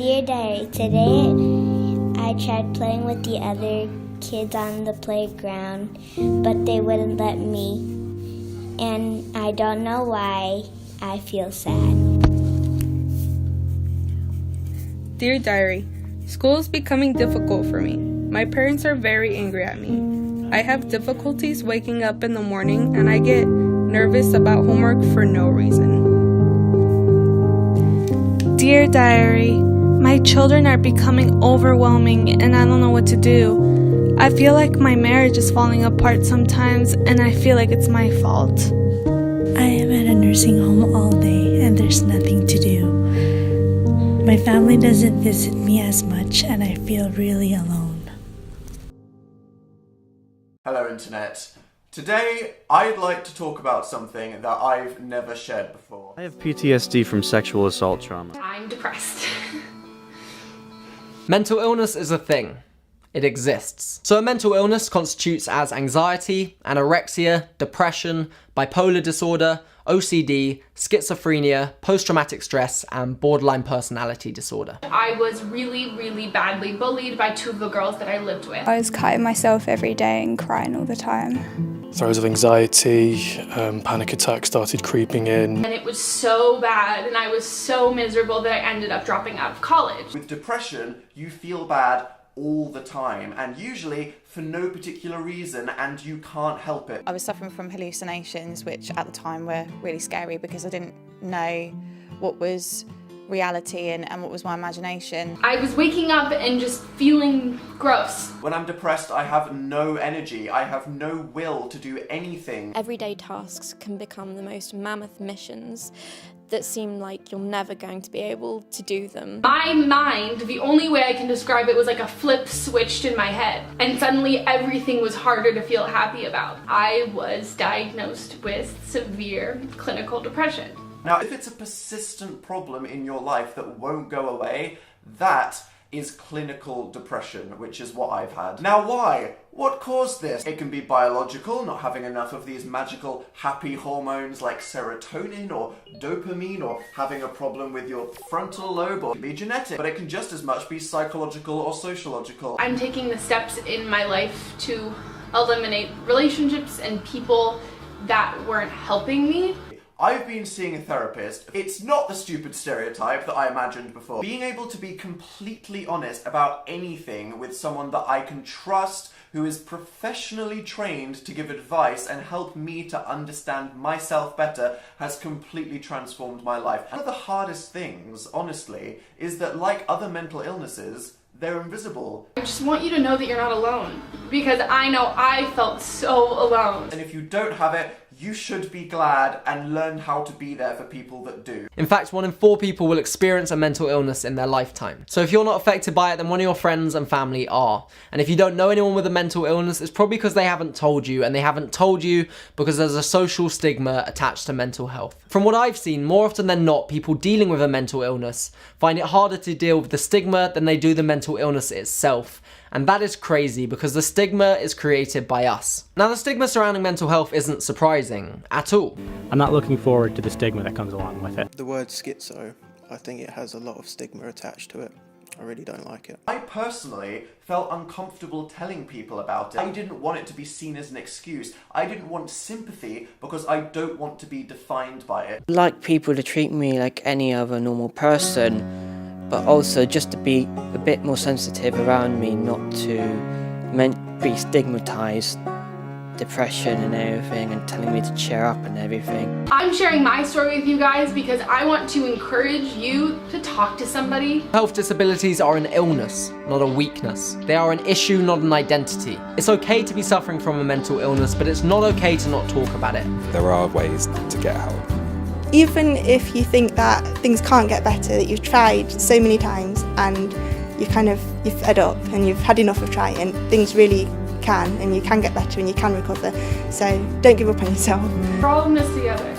Dear Diary, today I tried playing with the other kids on the playground, but they wouldn't let me. And I don't know why I feel sad. Dear Diary, school is becoming difficult for me. My parents are very angry at me. I have difficulties waking up in the morning and I get nervous about homework for no reason. Dear Diary, my children are becoming overwhelming and I don't know what to do. I feel like my marriage is falling apart sometimes and I feel like it's my fault. I am at a nursing home all day and there's nothing to do. My family doesn't visit me as much and I feel really alone. Hello Internet. Today I'd like to talk about something that I've never shared before. I have PTSD from sexual assault trauma. I'm depressed. Mental illness is a thing. It exists. So a mental illness constitutes as anxiety, anorexia, depression, bipolar disorder, OCD, schizophrenia, post-traumatic stress, and borderline personality disorder. I was really badly bullied by two of the girls that I lived with. I was cutting myself every day and crying all the time. Throes of anxiety, panic attacks started creeping in. And it was so bad and I was so miserable that I ended up dropping out of college. With depression, you feel bad all the time, and usually for no particular reason, and you can't help it. I was suffering from hallucinations, which at the time were really scary because I didn't know what was reality and what was my imagination. I was waking up and just feeling gross. When I'm depressed, I have no energy, I have no will to do anything. Everyday tasks can become the most mammoth missions that seem like you're never going to be able to do them. My mind, the only way I can describe it was like a flip switched in my head, and suddenly everything was harder to feel happy about. I was diagnosed with severe clinical depression. Now, if it's a persistent problem in your life that won't go away, that is clinical depression, which is what I've had. Now, why? What caused this? It can be biological, not having enough of these magical happy hormones like serotonin or dopamine, or having a problem with your frontal lobe, or it can be genetic, but it can just as much be psychological or sociological. I'm taking the steps in my life to eliminate relationships and people that weren't helping me. I've been seeing a therapist. It's not the stupid stereotype that I imagined before. Being able to be completely honest about anything with someone that I can trust, who is professionally trained to give advice and help me to understand myself better, has completely transformed my life. One of the hardest things, honestly, is that like other mental illnesses, they're invisible. I just want you to know that you're not alone, because I know I felt so alone. And if you don't have it, you should be glad and learn how to be there for people that do. In fact, 1 in 4 people will experience a mental illness in their lifetime. So if you're not affected by it, then one of your friends and family are. And if you don't know anyone with a mental illness, it's probably because they haven't told you, and they haven't told you because there's a social stigma attached to mental health. From what I've seen, more often than not, people dealing with a mental illness find it harder to deal with the stigma than they do the mental illness itself. And that is crazy because the stigma is created by us. Now, the stigma surrounding mental health isn't surprising at all. I'm not looking forward to the stigma that comes along with it. The word schizo, I think it has a lot of stigma attached to it. I really don't like it. I personally felt uncomfortable telling people about it. I didn't want it to be seen as an excuse. I didn't want sympathy because I don't want to be defined by it. I'd like people to treat me like any other normal person, but also just to be a bit more sensitive around me, not to be stigmatized, depression and everything, and telling me to cheer up and everything. I'm sharing my story with you guys because I want to encourage you to talk to somebody. Health disabilities are an illness, not a weakness. They are an issue, not an identity. It's okay to be suffering from a mental illness, but it's not okay to not talk about it. There are ways to get help. Even if you think that things can't get better, that you've tried so many times and you've fed up and you've had enough of trying, things really can, and you can get better and you can recover. So don't give up on yourself. We're all in this together.